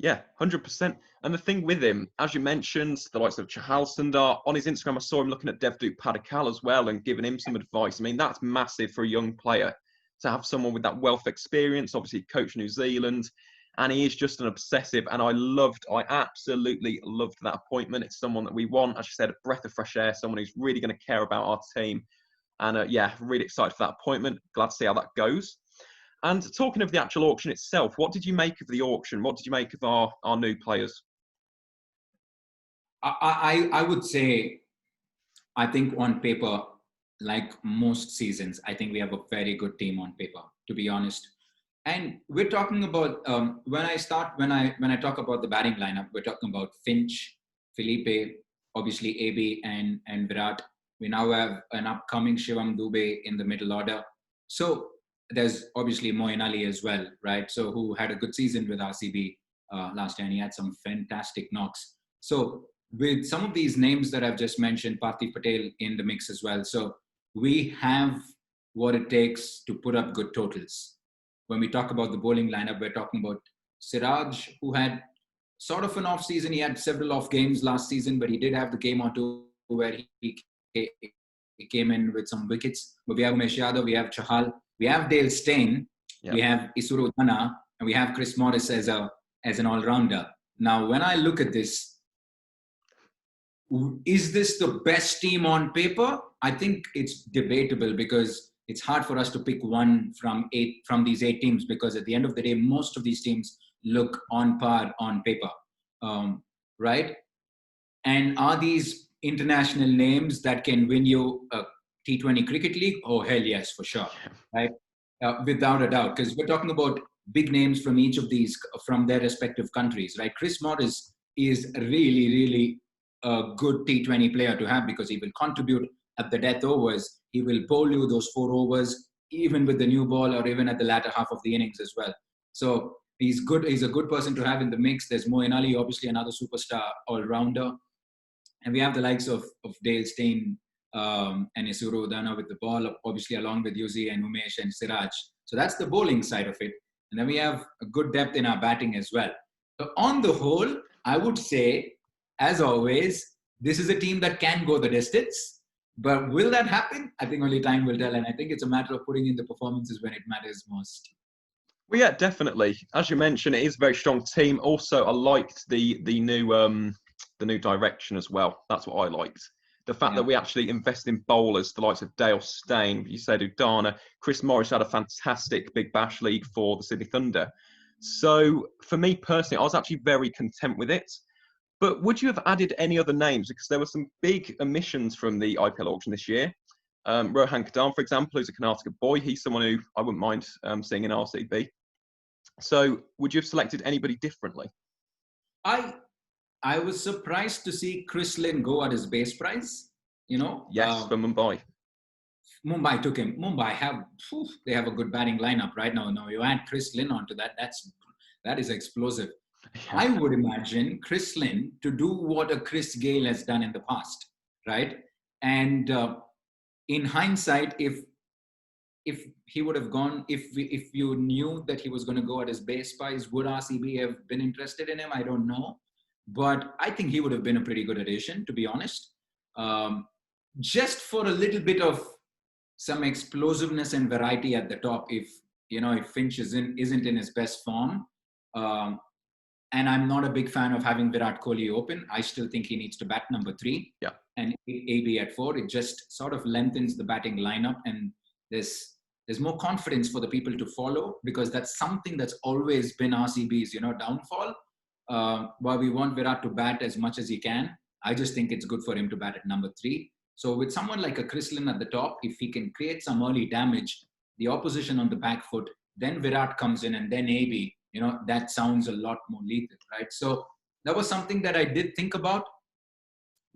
Speaker 1: Yeah, 100%. And the thing with him, as you mentioned, the likes of Chahal Sundar, on his Instagram, I saw him looking at Devdutt Padikkal as well and giving him some advice. I mean, that's massive for a young player to have someone with that wealth of experience, obviously coach New Zealand, and he is just an obsessive. And I absolutely loved that appointment. It's someone that we want, as you said, a breath of fresh air, someone who's really going to care about our team. And yeah, really excited for that appointment. Glad to see how that goes. And talking of the actual auction itself, what did you make of the auction? What did you make of our new players?
Speaker 2: I would say, I think on paper, like most seasons, I think we have a very good team on paper, to be honest. And we're talking about, when I talk about the batting lineup, we're talking about Finch, Felipe, obviously AB and Virat. We now have an upcoming Shivam Dube in the middle order. So there's obviously Moeen Ali as well, right? So who had a good season with RCB last year, and he had some fantastic knocks. So with some of these names that I've just mentioned, Parthiv Patel in the mix as well. So we have what it takes to put up good totals. When we talk about the bowling lineup, we're talking about Siraj, who had sort of an off season. He had several off games last season, but he did have the game or two where he came in with some wickets. But we have Umesh Yadav, we have Chahal, we have Dale Steyn, we have Isuru Dana, and we have Chris Morris as an all-rounder. Now, when I look at this, is this the best team on paper? I think it's debatable, because it's hard for us to pick one from these 8 teams, because at the end of the day, most of these teams look on par on paper, right? And are these international names that can win you a T20 Cricket League? Oh, hell yes, for sure, right? Without a doubt, because we're talking about big names from each of these, from their respective countries, right? Chris Morris is really, really a good T20 player to have, because he will contribute at the death overs. He will bowl you those 4 overs, even with the new ball or even at the latter half of the innings as well. So he's good. He's a good person to have in the mix. There's Moeen Ali, obviously another superstar all-rounder. And we have the likes of Dale Steyn and Isuru Udana with the ball, obviously along with Yuzi and Umesh and Siraj. So that's the bowling side of it. And then we have a good depth in our batting as well. So on the whole, I would say, as always, this is a team that can go the distance. But will that happen? I think only time will tell. And I think it's a matter of putting in the performances when it matters most.
Speaker 1: Well, yeah, definitely. As you mentioned, it is a very strong team. Also, I liked the new direction as well. That's what I liked. The fact that we actually invest in bowlers, the likes of Dale Steyn, you said Udana, Chris Morris had a fantastic Big Bash league for the Sydney Thunder. So for me personally, I was actually very content with it. But would you have added any other names? Because there were some big omissions from the IPL auction this year. Rohan Kadam, for example, who's a Karnataka boy. He's someone who I wouldn't mind seeing in RCB. So would you have selected anybody differently?
Speaker 2: I was surprised to see Chris Lynn go at his base price, you know.
Speaker 1: Yes, for Mumbai.
Speaker 2: Mumbai took him. They have a good batting lineup right now. Now you add Chris Lynn onto that, that is explosive. Yeah. I would imagine Chris Lynn to do what a Chris Gayle has done in the past, right? And in hindsight, if he would have gone, if you knew that he was going to go at his base price, would RCB have been interested in him? I don't know. But I think he would have been a pretty good addition, to be honest. Just for a little bit of some explosiveness and variety at the top, if Finch isn't in his best form. And I'm not a big fan of having Virat Kohli open. I still think he needs to bat number 3 and AB at 4. It just sort of lengthens the batting lineup, and there's more confidence for the people to follow, because that's something that's always been RCB's, downfall. While we want Virat to bat as much as he can, I just think it's good for him to bat at number 3. So with someone like a Chris Lynn at the top, if he can create some early damage, the opposition on the back foot, then Virat comes in and then AB, that sounds a lot more lethal, right? So that was something that I did think about.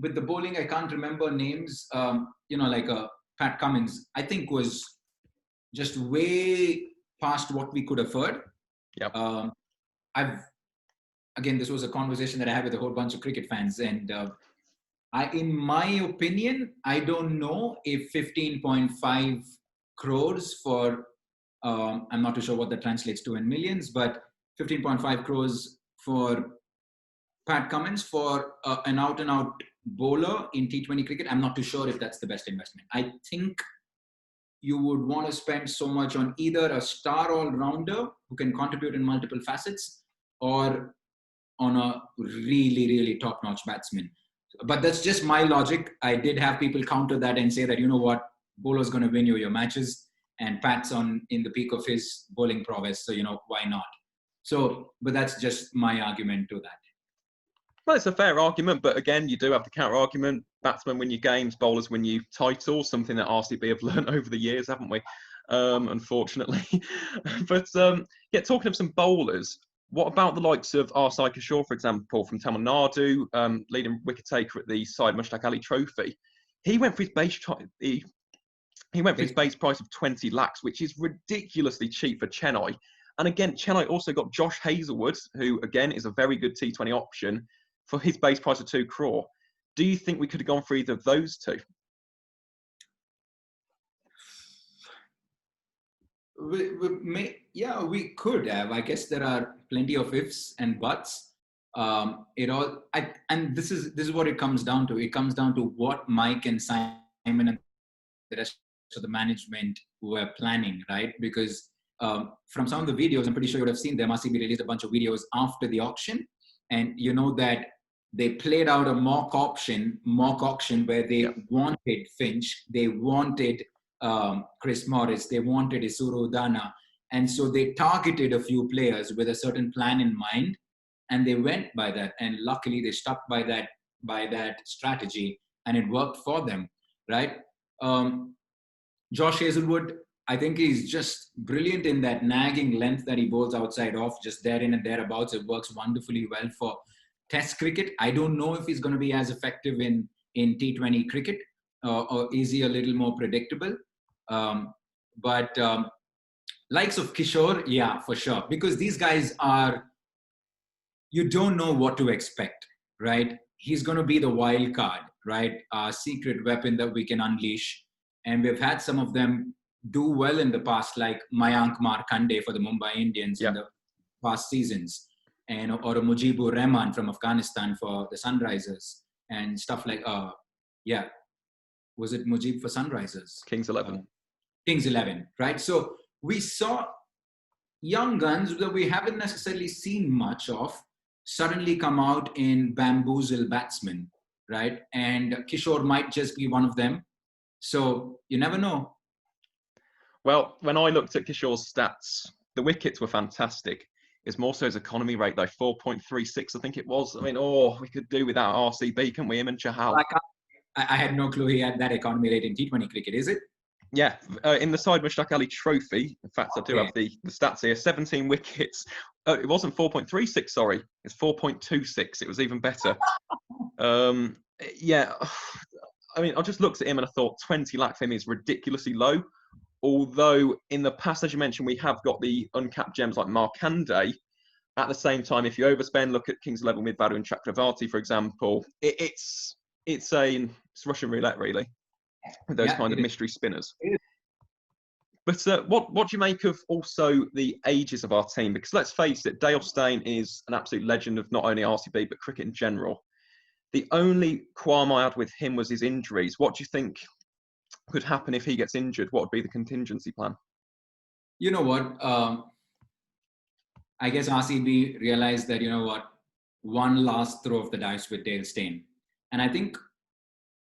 Speaker 2: With the bowling, I can't remember names, like Pat Cummins, I think was just way past what we could afford.
Speaker 1: Yep.
Speaker 2: Again, this was a conversation that I had with a whole bunch of cricket fans. And in my opinion, I don't know if 15.5 crores for, I'm not too sure what that translates to in millions, but 15.5 crores for Pat Cummins for an out-and-out bowler in T20 cricket. I'm not too sure if that's the best investment. I think you would want to spend so much on either a star all-rounder who can contribute in multiple facets, or on a really, really top-notch batsman. But that's just my logic. I did have people counter that and say that, bowler's going to win you your matches, and Pat's in the peak of his bowling prowess, so, why not? So, but that's just my argument to that.
Speaker 1: Well, it's a fair argument, but again, you do have the counter argument. Batsmen win you games, bowlers win you titles, something that RCB have learned over the years, haven't we? Unfortunately. But talking of some bowlers, what about the likes of Arsai Kishore, for example, from Tamil Nadu, leading wicket taker at the Syed Mushtaq Ali Trophy? He went for his base price of 20 lakhs, which is ridiculously cheap for Chennai. And again, Chennai also got Josh Hazlewood, who again is a very good T20 option, for his base price of 2 crore. Do you think we could have gone for either of those two?
Speaker 2: We could have. I guess there are plenty of ifs and buts. And this is what it comes down to. It comes down to what Mike and Simon and the rest of the management were planning, right? Because from some of the videos, I'm pretty sure you would have seen them. RCB released a bunch of videos after the auction, and that they played out a mock auction where they wanted Finch, they wanted Chris Morris, they wanted Isuru Udana, and so they targeted a few players with a certain plan in mind, and they went by that, and luckily they stuck by that strategy, and it worked for them, right? Josh Hazlewood, I think he's just brilliant in that nagging length that he bowls outside off, just there in and thereabouts. It works wonderfully well for Test cricket. I don't know if he's going to be as effective in T20 cricket, or is he a little more predictable? But likes of Kishore, yeah, for sure. Because these guys you don't know what to expect, right? He's going to be the wild card. right? Our secret weapon that we can unleash. And we've had some of them do well in the past, like Mayank Markande for the Mumbai Indians in the past seasons, and or a Mujibur Rahman from Afghanistan for the Sunrisers and stuff like, was it Mujib for Sunrisers?
Speaker 1: Kings 11.
Speaker 2: Kings 11, right? So we saw young guns that we haven't necessarily seen much of suddenly come out in bamboozle batsmen, right? And Kishore might just be one of them. So you never know.
Speaker 1: Well, when I looked at Kishore's stats, the wickets were fantastic. It's more so his economy rate, though, 4.36, I think it was. I mean, we could do without RCB, couldn't we, him and Chahal?
Speaker 2: I had no clue he had that economy rate in T20 cricket, is it?
Speaker 1: Yeah, in the Syed Mushtaq Ali Trophy, in fact, I do have the stats here, 17 wickets. It wasn't 4.36, sorry. It's 4.26. It was even better. Yeah, I mean, I just looked at him and I thought 20 lakh for him is ridiculously low. Although in the past, as you mentioned, we have got the uncapped gems like Markande. At the same time, if you overspend, look at Kings 11 with Badu and Chakravarti, for example. It's Russian roulette, really, with those kind of mystery spinners. But what do you make of also the ages of our team? Because let's face it, Dale Steyn is an absolute legend of not only RCB, but cricket in general. The only qualm I had with him was his injuries. What do you think could happen if he gets injured? What would be the contingency plan?
Speaker 2: You know what? I guess RCB realized that, one last throw of the dice with Dale Steyn. And I think,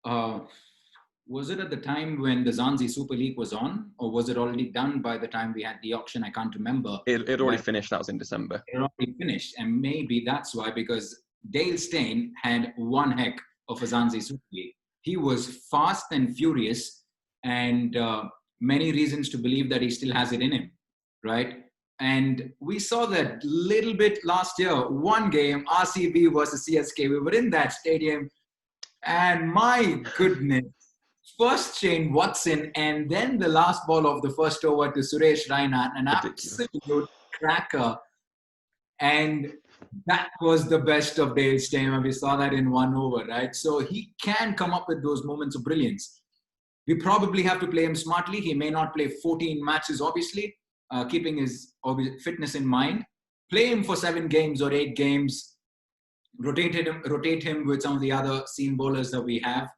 Speaker 2: was it at the time when the Zanzi Super League was on? Or was it already done by the time we had the auction? I can't remember.
Speaker 1: It already finished. That was in December.
Speaker 2: It already finished. And maybe that's why, because Dale Steyn had one heck of a Zanzi Super League. He was fast and furious, and many reasons to believe that he still has it in him, right? And we saw that little bit last year. One game, RCB versus CSK. We were in that stadium, and my goodness, first Shane Watson, and then the last ball of the first over to Suresh Raina, an absolute cracker. And that was the best of Dale Steyn, and we saw that in one over, right? So he can come up with those moments of brilliance. We probably have to play him smartly. He may not play 14 matches, obviously, keeping his fitness in mind. Play him for 7 games or 8 games. Rotate him with some of the other seam bowlers that we have.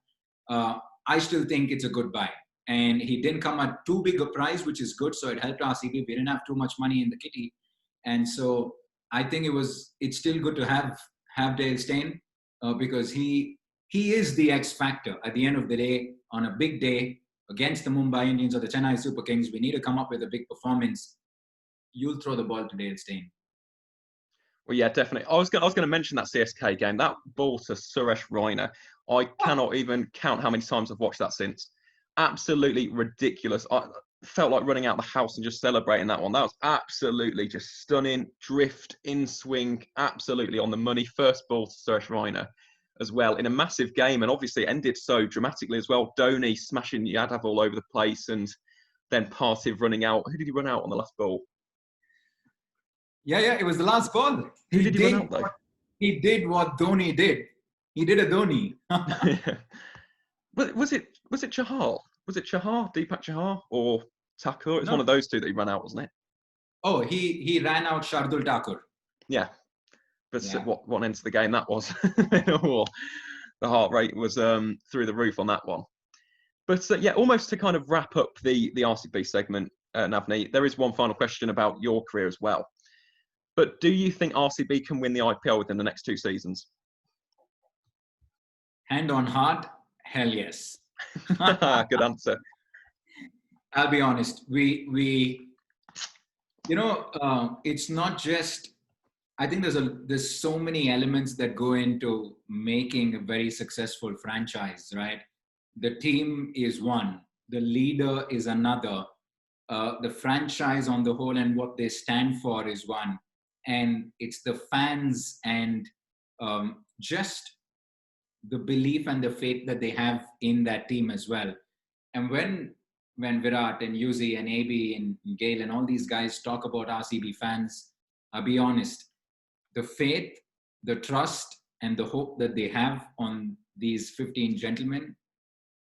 Speaker 2: I still think it's a good buy. And he didn't come at too big a price, which is good. So it helped RCB. We didn't have too much money in the kitty. And so I think it's still good to have Dale Steyn because he is the X factor at the end of the day. On a big day against the Mumbai Indians or the Chennai Super Kings, we need to come up with a big performance. You'll throw the ball to Dale Steyn.
Speaker 1: Well, yeah, definitely. I was going to mention that CSK game. That ball to Suresh Raina. I cannot even count how many times I've watched that since. Absolutely ridiculous. I felt like running out the house and just celebrating that one. That was absolutely just stunning. Drift, in swing, absolutely on the money. First ball to Suresh Raina as well in a massive game, and obviously it ended so dramatically as well. Dhoni smashing Yadav all over the place, and then Parthiv running out. Who did he run out on the last ball?
Speaker 2: Yeah, it was the last ball.
Speaker 1: Who did he run out, though?
Speaker 2: He did what Dhoni did. He did a Dhoni.
Speaker 1: Yeah. Was it Chahar? Was it Chahar, Deepak Chahar, or Thakur? It was one of those two that he ran out, wasn't it?
Speaker 2: Oh, he ran out Shardul Thakur.
Speaker 1: Yeah. But what end to the game that was. The heart rate was through the roof on that one. But almost to kind of wrap up the RCB segment, Navneeth, there is one final question about your career as well. But do you think RCB can win the IPL within the next 2 seasons?
Speaker 2: Hand on heart, hell yes.
Speaker 1: Good answer.
Speaker 2: I'll be honest. It's not just. I think there's so many elements that go into making a very successful franchise, right? The team is one, the leader is another, the franchise on the whole and what they stand for is one, and it's the fans and just the belief and the faith that they have in that team as well. And when Virat and Yuzi and AB and Gayle and all these guys talk about RCB fans, I'll be honest. The faith, the trust, and the hope that they have on these 15 gentlemen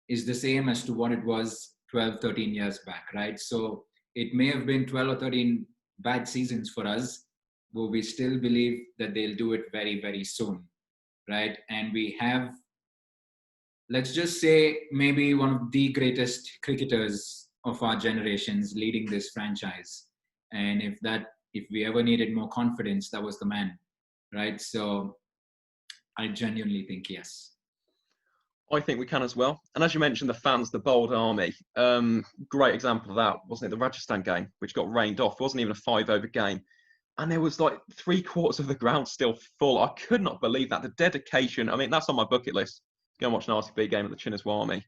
Speaker 2: is the same as to what it was 12, 13 years back, right? So it may have been 12 or 13 bad seasons for us, but we still believe that they'll do it very, very soon, right? And we have, let's just say, maybe one of the greatest cricketers of our generations leading this franchise. And if we ever needed more confidence, that was the man, right? So I genuinely think yes.
Speaker 1: I think we can as well. And as you mentioned, the fans, the bold army, great example of that, wasn't it? The Rajasthan game, which got rained off. It wasn't even a 5-over game. And there was like 3/4 of the ground still full. I could not believe that. The dedication. I mean, that's on my bucket list. Go and watch an RCB game at the Chinna Swamy.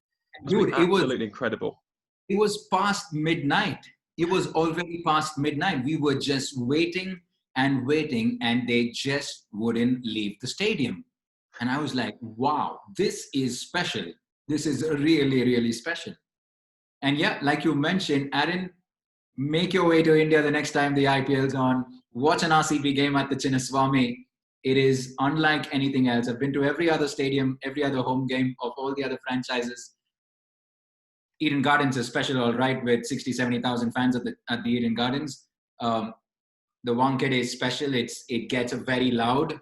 Speaker 2: Dude,
Speaker 1: absolutely incredible.
Speaker 2: It was past midnight. It was already past midnight. We were just waiting, and they just wouldn't leave the stadium. And I was like, wow, this is special. This is really, really special. And yeah, like you mentioned, Aaron, make your way to India the next time the IPL's on. Watch an RCB game at the Chinna Swamy. It is unlike anything else. I've been to every other stadium, every other home game of all the other franchises. Eden Gardens is special, all right, with 60, 70,000 fans at the Eden Gardens. The Wankhede is special. It gets very loud.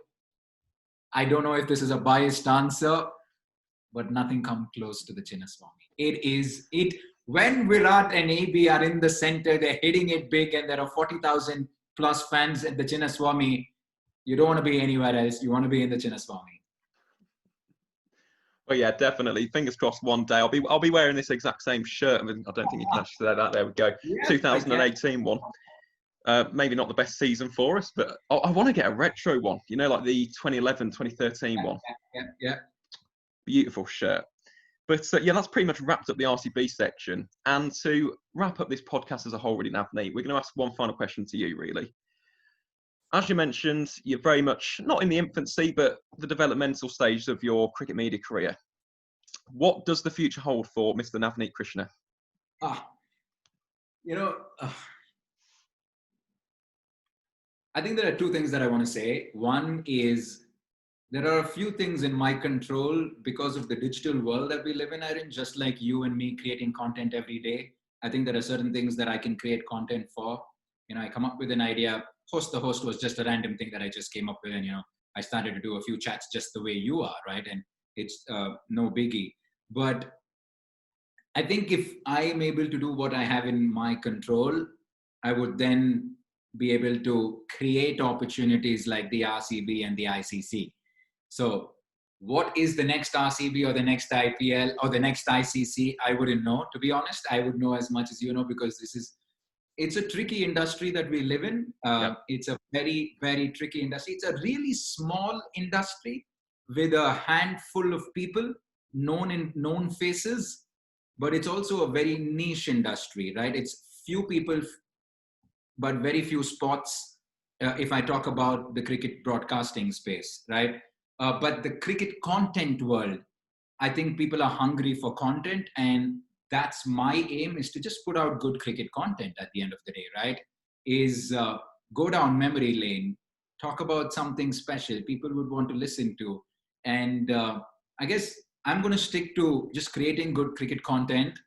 Speaker 2: I don't know if this is a biased answer, but nothing comes close to the Chinna Swamy. When Virat and AB are in the center, they're hitting it big, and there are 40,000 plus fans at the Chinna Swamy. You don't want to be anywhere else. You want to be in the Chinna Swamy.
Speaker 1: Well, yeah, definitely. Fingers crossed. One day I'll be wearing this exact same shirt. I mean, I don't think you can actually say that. There we go. Yes, 2018 one. Maybe not the best season for us, but I want to get a retro one. You know, like the 2011, 2013 one.
Speaker 2: Yeah.
Speaker 1: Beautiful shirt. But yeah, that's pretty much wrapped up the RCB section. And to wrap up this podcast as a whole, really, Navneeth, we're going to ask one final question to you, really. As you mentioned, you're very much not in the infancy, but the developmental stages of your cricket media career. What does the future hold for Mr. Navneeth Krishna?
Speaker 2: I think there are two things that I want to say. One is there are a few things in my control because of the digital world that we live in, Aaron, just like you and me creating content every day. I think there are certain things that I can create content for. I come up with an idea. The host was just a random thing that I just came up with. And, I started to do a few chats just the way you are, right? And it's no biggie. But I think if I am able to do what I have in my control, I would then be able to create opportunities like the RCB and the ICC. So what is the next RCB or the next IPL or the next ICC? I wouldn't know, to be honest. I would know as much as you know, because it's a tricky industry that we live in. It's a very, very tricky industry. It's a really small industry with a handful of people, known faces, but it's also a very niche industry, right? It's few people, but very few spots. If I talk about the cricket broadcasting space, right? But the cricket content world, I think people are hungry for content, and that's my aim, is to just put out good cricket content at the end of the day, right? Is go down memory lane, talk about something special people would want to listen to. And I guess I'm going to stick to just creating good cricket content,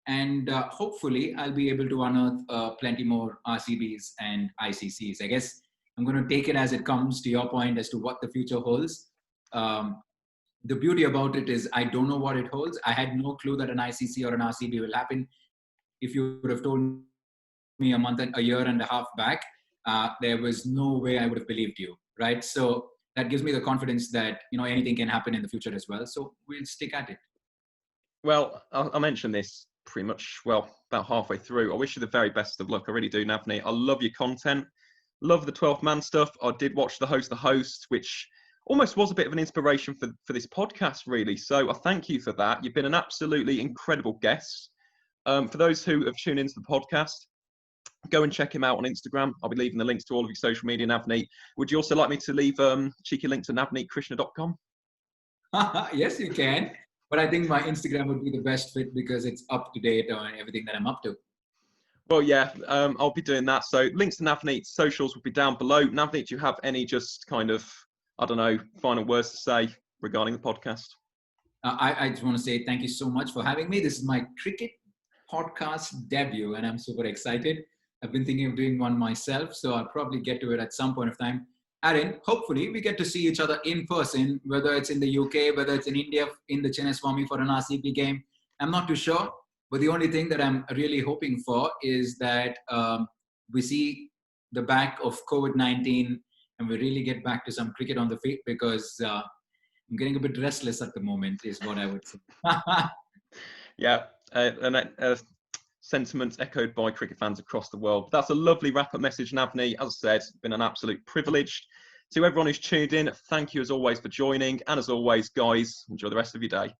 Speaker 2: and hopefully I'll be able to unearth plenty more RCBs and ICCs. I guess I'm going to take it as it comes, to your point as to what the future holds. The beauty about it is I don't know what it holds. I had no clue that an ICC or an RCB will happen. If you would have told me a year and a half back, there was no way I would have believed you, right? So that gives me the confidence that, anything can happen in the future as well. So we'll stick at it.
Speaker 1: Well, I mentioned this pretty much, about halfway through. I wish you the very best of luck. I really do, Navneeth. I love your content. Love the 12th man stuff. I did watch the host, which almost was a bit of an inspiration for this podcast, really. So I thank you for that. You've been an absolutely incredible guest. For those who have tuned into the podcast, go and check him out on Instagram. I'll be leaving the links to all of your social media, Navneeth. Would you also like me to leave a cheeky link to navneethkrishna.com?
Speaker 2: Yes, you can. But I think my Instagram would be the best fit because it's up to date on everything that I'm up to.
Speaker 1: Well, yeah, I'll be doing that. So links to Navneeth's socials will be down below. Navneeth, do you have any just kind of, final words to say regarding the podcast?
Speaker 2: I just want to say thank you so much for having me. This is my cricket podcast debut, and I'm super excited. I've been thinking of doing one myself, so I'll probably get to it at some point of time. Aaron, hopefully we get to see each other in person, whether it's in the UK, whether it's in India, in the Chinna Swamy for an RCB game. I'm not too sure, but the only thing that I'm really hoping for is that we see the back of COVID-19 and we really get back to some cricket on the feet, because I'm getting a bit restless at the moment, is what I would say.
Speaker 1: Yeah, sentiments echoed by cricket fans across the world. That's a lovely wrap-up message, Navneeth. As I said, it's been an absolute privilege. To everyone who's tuned in, thank you as always for joining. And as always, guys, enjoy the rest of your day.